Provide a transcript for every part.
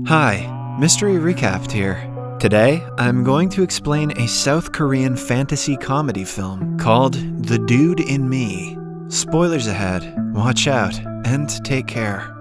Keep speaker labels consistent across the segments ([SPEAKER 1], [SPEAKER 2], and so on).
[SPEAKER 1] Hi, Mystery Recapped here. Today, I'm going to explain a South Korean fantasy comedy film called The Dude in Me. Spoilers ahead, watch out, and take care.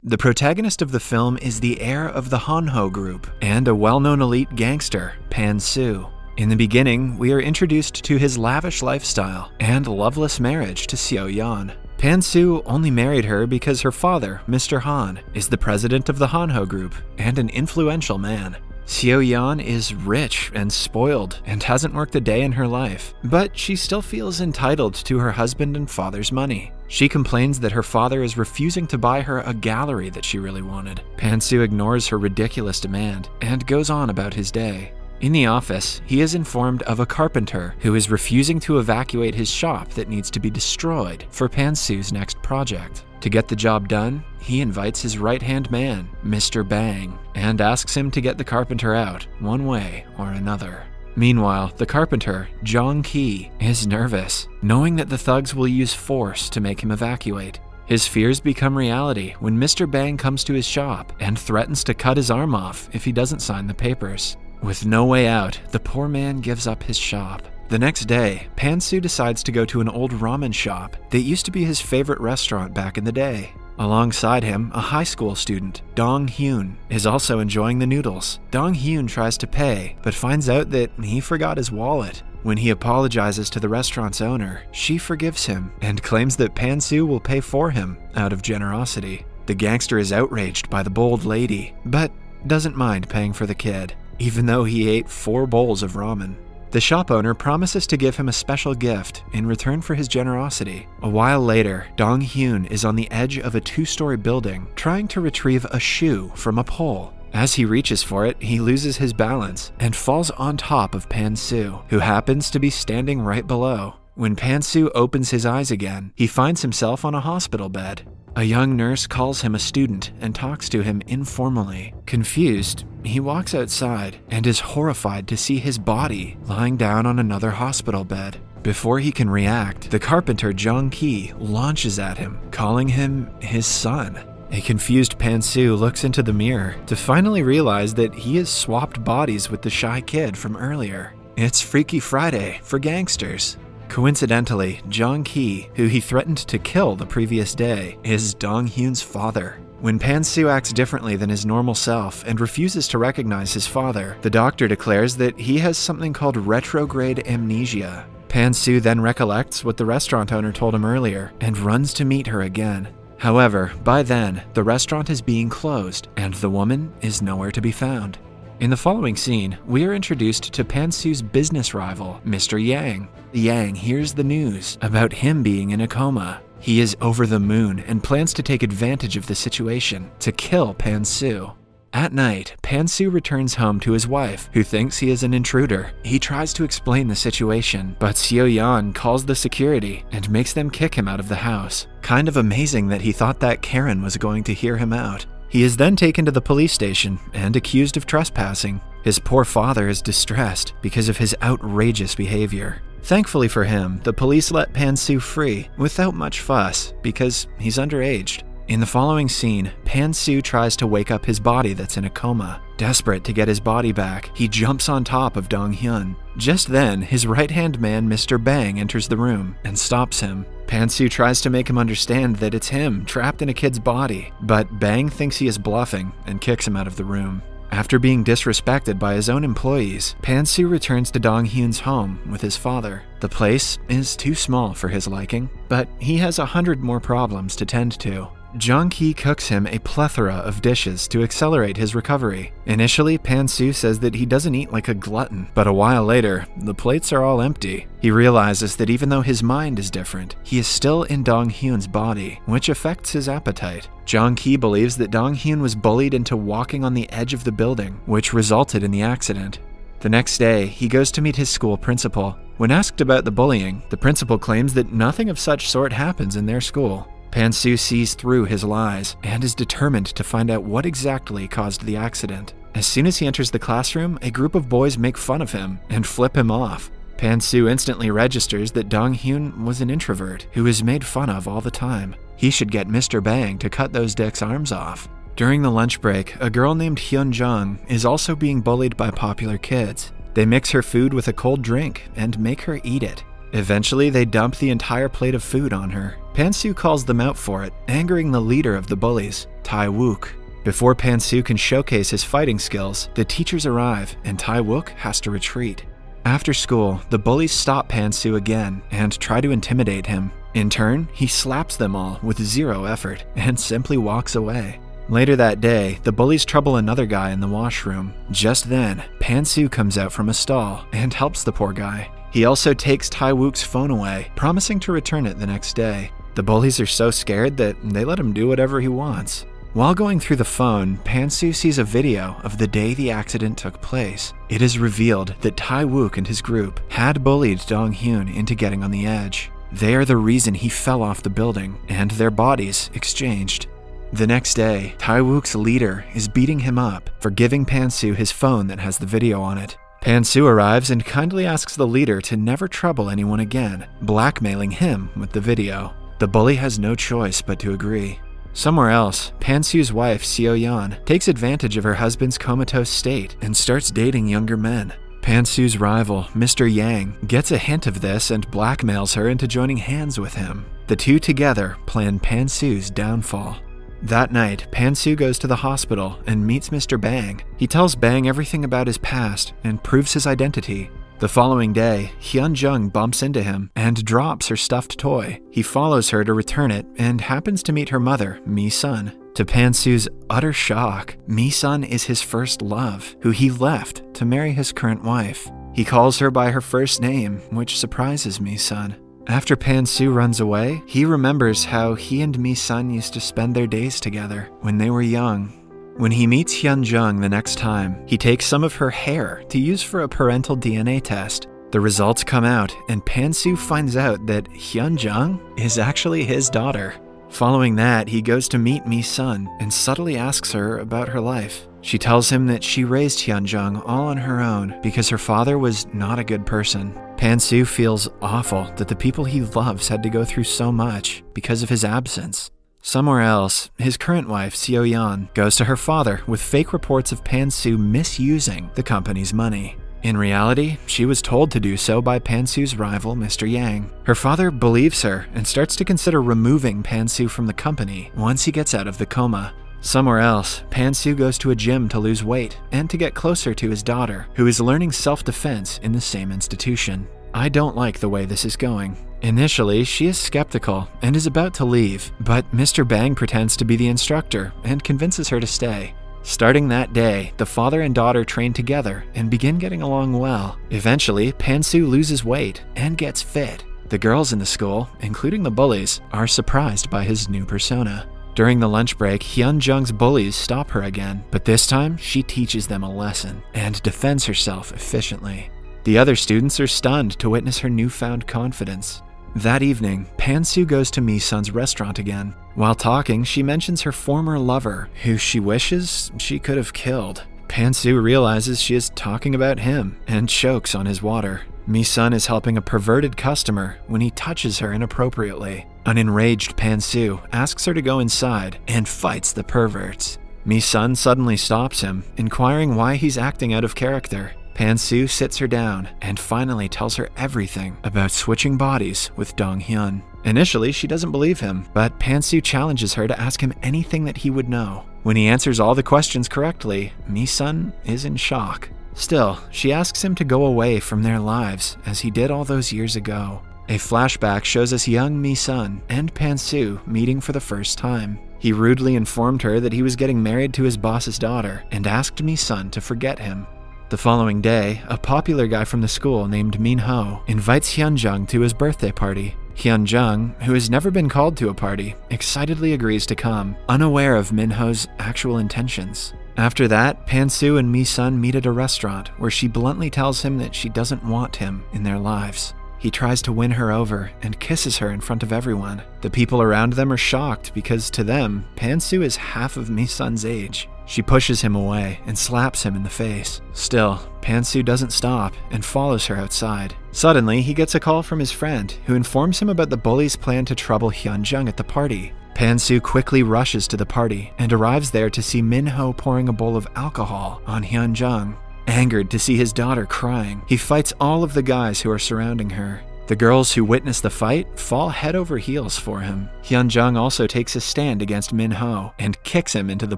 [SPEAKER 1] The protagonist of the film is the heir of the Hanho group and a well-known elite gangster, Pan-soo. In the beginning, we are introduced to his lavish lifestyle and loveless marriage to Seo-yeon. Pan-soo only married her because her father, Mr. Han, is the president of the Hanho group and an influential man. Seo-yeon is rich and spoiled and hasn't worked a day in her life, but she still feels entitled to her husband and father's money. She complains that her father is refusing to buy her a gallery that she really wanted. Pan-soo ignores her ridiculous demand and goes on about his day. In the office, he is informed of a carpenter who is refusing to evacuate his shop that needs to be destroyed for Pan-soo's next project. To get the job done, he invites his right-hand man, Mr. Bang, and asks him to get the carpenter out, one way or another. Meanwhile, the carpenter, Jong-ki, is nervous, knowing that the thugs will use force to make him evacuate. His fears become reality when Mr. Bang comes to his shop and threatens to cut his arm off if he doesn't sign the papers. With no way out, the poor man gives up his shop. The next day, Pan-soo decides to go to an old ramen shop that used to be his favorite restaurant back in the day. Alongside him, a high school student, Dong-hyun, is also enjoying the noodles. Dong-hyun tries to pay, but finds out that he forgot his wallet. When he apologizes to the restaurant's owner, she forgives him and claims that Pan-soo will pay for him out of generosity. The gangster is outraged by the bold lady, but doesn't mind paying for the kid, even though he ate 4 bowls of ramen. The shop owner promises to give him a special gift in return for his generosity. A while later, Dong-hyun is on the edge of a 2-story building trying to retrieve a shoe from a pole. As he reaches for it, he loses his balance and falls on top of Pan-soo, who happens to be standing right below. When Pan-soo opens his eyes again, he finds himself on a hospital bed. A young nurse calls him a student and talks to him informally. Confused, he walks outside and is horrified to see his body lying down on another hospital bed. Before he can react, the carpenter Jong-ki launches at him, calling him his son. A confused Pan-soo looks into the mirror to finally realize that he has swapped bodies with the shy kid from earlier. It's Freaky Friday for gangsters. Coincidentally, Jong-ki, who he threatened to kill the previous day, is Dong-hyun's father. When Pan-soo acts differently than his normal self and refuses to recognize his father, the doctor declares that he has something called retrograde amnesia. Pan-soo then recollects what the restaurant owner told him earlier and runs to meet her again. However, by then, the restaurant is being closed and the woman is nowhere to be found. In the following scene, we are introduced to Pan-soo's business rival, Mr. Yang. Yang hears the news about him being in a coma. He is over the moon and plans to take advantage of the situation to kill Pan-soo. At night, Pan-soo returns home to his wife, who thinks he is an intruder. He tries to explain the situation, but Seo-yeon calls the security and makes them kick him out of the house. Kind of amazing that he thought that Karen was going to hear him out. He is then taken to the police station and accused of trespassing. His poor father is distressed because of his outrageous behavior. Thankfully for him, the police let Pan-soo free without much fuss because he's underage. In the following scene, Pan-soo tries to wake up his body that's in a coma. Desperate to get his body back, he jumps on top of Dong-hyun. Just then, his right-hand man, Mr. Bang, enters the room and stops him. Pan-soo tries to make him understand that it's him trapped in a kid's body, but Bang thinks he is bluffing and kicks him out of the room. After being disrespected by his own employees, Pan-soo returns to Dong-hyun's home with his father. The place is too small for his liking, but he has 100 more problems to tend to. Jong-ki cooks him a plethora of dishes to accelerate his recovery. Initially, Pan-soo says that he doesn't eat like a glutton, but a while later, the plates are all empty. He realizes that even though his mind is different, he is still in Dong-hyun's body, which affects his appetite. Jong-ki believes that Dong-hyun was bullied into walking on the edge of the building, which resulted in the accident. The next day, he goes to meet his school principal. When asked about the bullying, the principal claims that nothing of such sort happens in their school. Pan-soo sees through his lies and is determined to find out what exactly caused the accident. As soon as he enters the classroom, a group of boys make fun of him and flip him off. Pan-soo instantly registers that Dong-hyun was an introvert who is made fun of all the time. He should get Mr. Bang to cut those dicks' arms off. During the lunch break, a girl named Hyun-jung is also being bullied by popular kids. They mix her food with a cold drink and make her eat it. Eventually, they dump the entire plate of food on her. Pan-soo calls them out for it, angering the leader of the bullies, Tae-wook. Before Pan-soo can showcase his fighting skills, the teachers arrive and Tae-wook has to retreat. After school, the bullies stop Pan-soo again and try to intimidate him. In turn, he slaps them all with zero effort and simply walks away. Later that day, the bullies trouble another guy in the washroom. Just then, Pan-soo comes out from a stall and helps the poor guy. He also takes Tae-wook's phone away, promising to return it the next day. The bullies are so scared that they let him do whatever he wants. While going through the phone, Pan-soo sees a video of the day the accident took place. It is revealed that Tae-wook and his group had bullied Dong-hyun into getting on the edge. They are the reason he fell off the building, and their bodies exchanged. The next day, Tae-wook's leader is beating him up for giving Pan-soo his phone that has the video on it. Pan-soo arrives and kindly asks the leader to never trouble anyone again, blackmailing him with the video. The bully has no choice but to agree. Somewhere else, Pan-soo's wife, Seo-yeon, takes advantage of her husband's comatose state and starts dating younger men. Pan-soo's rival, Mr. Yang, gets a hint of this and blackmails her into joining hands with him. The two together plan Pan-soo's downfall. That night, Pan-soo goes to the hospital and meets Mr. Bang. He tells Bang everything about his past and proves his identity. The following day, Hyun-jung bumps into him and drops her stuffed toy. He follows her to return it and happens to meet her mother, Mi-sun. To Pan-soo's utter shock, Mi-sun is his first love, who he left to marry his current wife. He calls her by her first name, which surprises Mi-sun. After Pan-soo runs away, he remembers how he and Mi-sun used to spend their days together when they were young. When he meets Hyun-jung the next time, he takes some of her hair to use for a parental DNA test. The results come out, and Pan-soo finds out that Hyun-jung is actually his daughter. Following that, he goes to meet Mi-sun and subtly asks her about her life. She tells him that she raised Hyun-jung all on her own because her father was not a good person. Pan-soo feels awful that the people he loves had to go through so much because of his absence. Somewhere else, his current wife, Seo-yeon, goes to her father with fake reports of Pan-soo misusing the company's money. In reality, she was told to do so by Pan-soo's rival, Mr. Yang. Her father believes her and starts to consider removing Pan-soo from the company once he gets out of the coma. Somewhere else, Pan-soo goes to a gym to lose weight and to get closer to his daughter, who is learning self-defense in the same institution. I don't like the way this is going. Initially, she is skeptical and is about to leave, but Mr. Bang pretends to be the instructor and convinces her to stay. Starting that day, the father and daughter train together and begin getting along well. Eventually, Pan-soo loses weight and gets fit. The girls in the school, including the bullies, are surprised by his new persona. During the lunch break, Hyun-jung's bullies stop her again, but this time she teaches them a lesson and defends herself efficiently. The other students are stunned to witness her newfound confidence. That evening, Pan-soo goes to Mi-sun's restaurant again. While talking, she mentions her former lover, who she wishes she could have killed. Pan-soo realizes she is talking about him and chokes on his water. Mi-sun is helping a perverted customer when he touches her inappropriately. An enraged Pan-soo asks her to go inside and fights the perverts. Mi-sun suddenly stops him, inquiring why he's acting out of character. Pan-soo sits her down and finally tells her everything about switching bodies with Dong-hyun. Initially, she doesn't believe him, but Pan-soo challenges her to ask him anything that he would know. When he answers all the questions correctly, Mi-sun is in shock. Still, she asks him to go away from their lives, as he did all those years ago. A flashback shows us young Mi-sun and Pan-soo meeting for the first time. He rudely informed her that he was getting married to his boss's daughter and asked Mi-sun to forget him. The following day, a popular guy from the school named Min-ho invites Hyun-jung to his birthday party. Hyun-jung, who has never been called to a party, excitedly agrees to come, unaware of Min-ho's actual intentions. After that, Pan-soo and Mi-sun meet at a restaurant where she bluntly tells him that she doesn't want him in their lives. He tries to win her over and kisses her in front of everyone. The people around them are shocked because to them, Pan-soo is half of Mi-sun's age. She pushes him away and slaps him in the face. Still, Pan-soo doesn't stop and follows her outside. Suddenly, he gets a call from his friend, who informs him about the bullies' plan to trouble Hyun-jung at the party. Pan-soo quickly rushes to the party and arrives there to see Min-ho pouring a bowl of alcohol on Hyun-jung. Angered to see his daughter crying, he fights all of the guys who are surrounding her. The girls who witness the fight fall head over heels for him. Hyun-jung also takes a stand against Min-ho and kicks him into the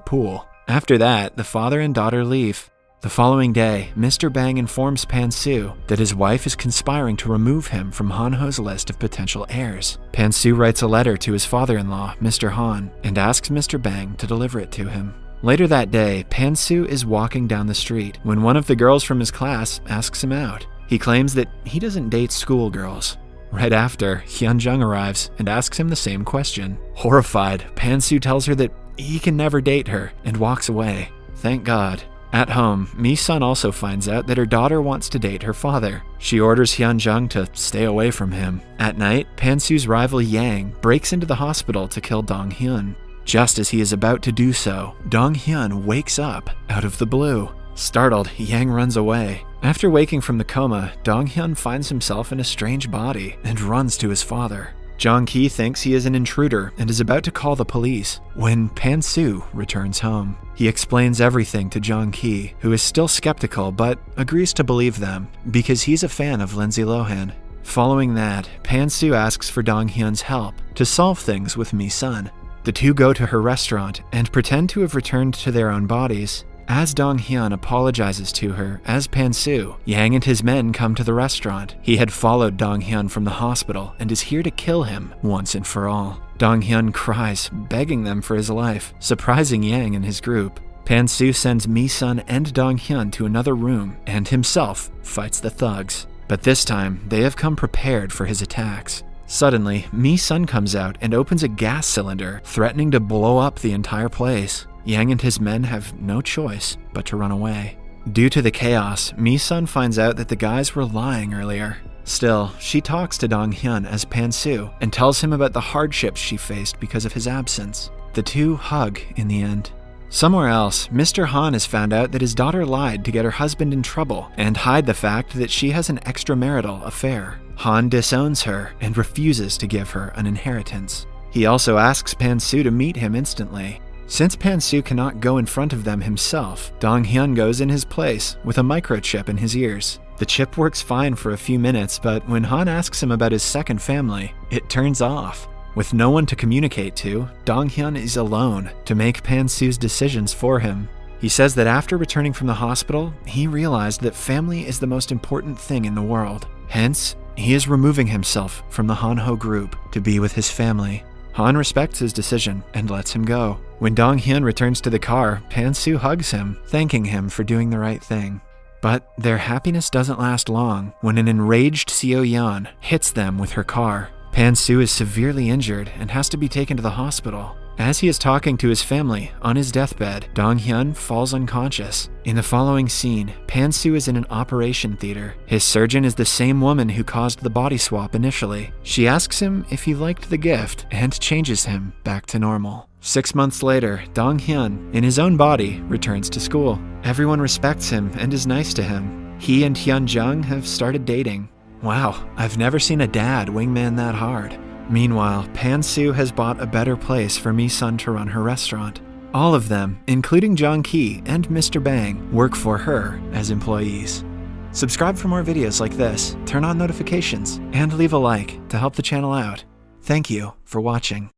[SPEAKER 1] pool. After that, the father and daughter leave. The following day, Mr. Bang informs Pan-soo that his wife is conspiring to remove him from Han-ho's list of potential heirs. Pan-soo writes a letter to his father-in-law, Mr. Han, and asks Mr. Bang to deliver it to him. Later that day, Pan-soo is walking down the street when one of the girls from his class asks him out. He claims that he doesn't date schoolgirls. Right after, Hyun-jung arrives and asks him the same question. Horrified, Pan-soo tells her that he can never date her and walks away. Thank God. At home, Mi-sun also finds out that her daughter wants to date her father. She orders Hyun-jung to stay away from him. At night, Pan-soo's rival Yang breaks into the hospital to kill Dong-hyun. Just as he is about to do so, Dong-hyun wakes up out of the blue. Startled, Yang runs away. After waking from the coma, Dong-hyun finds himself in a strange body and runs to his father. Jong-ki thinks he is an intruder and is about to call the police when Pan-soo returns home. He explains everything to Jong-ki, who is still skeptical but agrees to believe them because he's a fan of Lindsay Lohan. Following that, Pan-soo asks for Dong-hyun's help to solve things with Mi-sun. The two go to her restaurant and pretend to have returned to their own bodies. As Dong-hyun apologizes to her as Pan-soo, Yang and his men come to the restaurant. He had followed Dong-hyun from the hospital and is here to kill him once and for all. Dong-hyun cries, begging them for his life, surprising Yang and his group. Pan-soo sends Mi-sun and Dong-hyun to another room and himself fights the thugs. But this time, they have come prepared for his attacks. Suddenly, Mi-sun comes out and opens a gas cylinder, threatening to blow up the entire place. Yang and his men have no choice but to run away. Due to the chaos, Mi-sun finds out that the guys were lying earlier. Still, she talks to Dong-hyun as Pan-soo and tells him about the hardships she faced because of his absence. The two hug in the end. Somewhere else, Mr. Han has found out that his daughter lied to get her husband in trouble and hide the fact that she has an extramarital affair. Han disowns her and refuses to give her an inheritance. He also asks Pan-soo to meet him instantly. Since Pan-soo cannot go in front of them himself, Dong-hyun goes in his place with a microchip in his ears. The chip works fine for a few minutes, but when Han asks him about his second family, it turns off. With no one to communicate to, Dong-hyun is alone to make Pan-soo's decisions for him. He says that after returning from the hospital, he realized that family is the most important thing in the world. Hence, he is removing himself from the Han-ho group to be with his family. Han respects his decision and lets him go. When Dong-hyun returns to the car, Pan-soo hugs him, thanking him for doing the right thing. But their happiness doesn't last long when an enraged Seo-yeon hits them with her car. Pan-soo is severely injured and has to be taken to the hospital. As he is talking to his family on his deathbed, Dong-hyun falls unconscious. In the following scene, Pan-soo is in an operation theater. His surgeon is the same woman who caused the body swap initially. She asks him if he liked the gift and changes him back to normal. 6 months later, Dong-hyun, in his own body, returns to school. Everyone respects him and is nice to him. He and Hyun-jung have started dating. Wow, I've never seen a dad wingman that hard. Meanwhile, Pan-soo has bought a better place for Mi-sun to run her restaurant. All of them, including Jong-ki and Mr. Bang, work for her as employees. Subscribe for more videos like this, turn on notifications, and leave a like to help the channel out. Thank you for watching.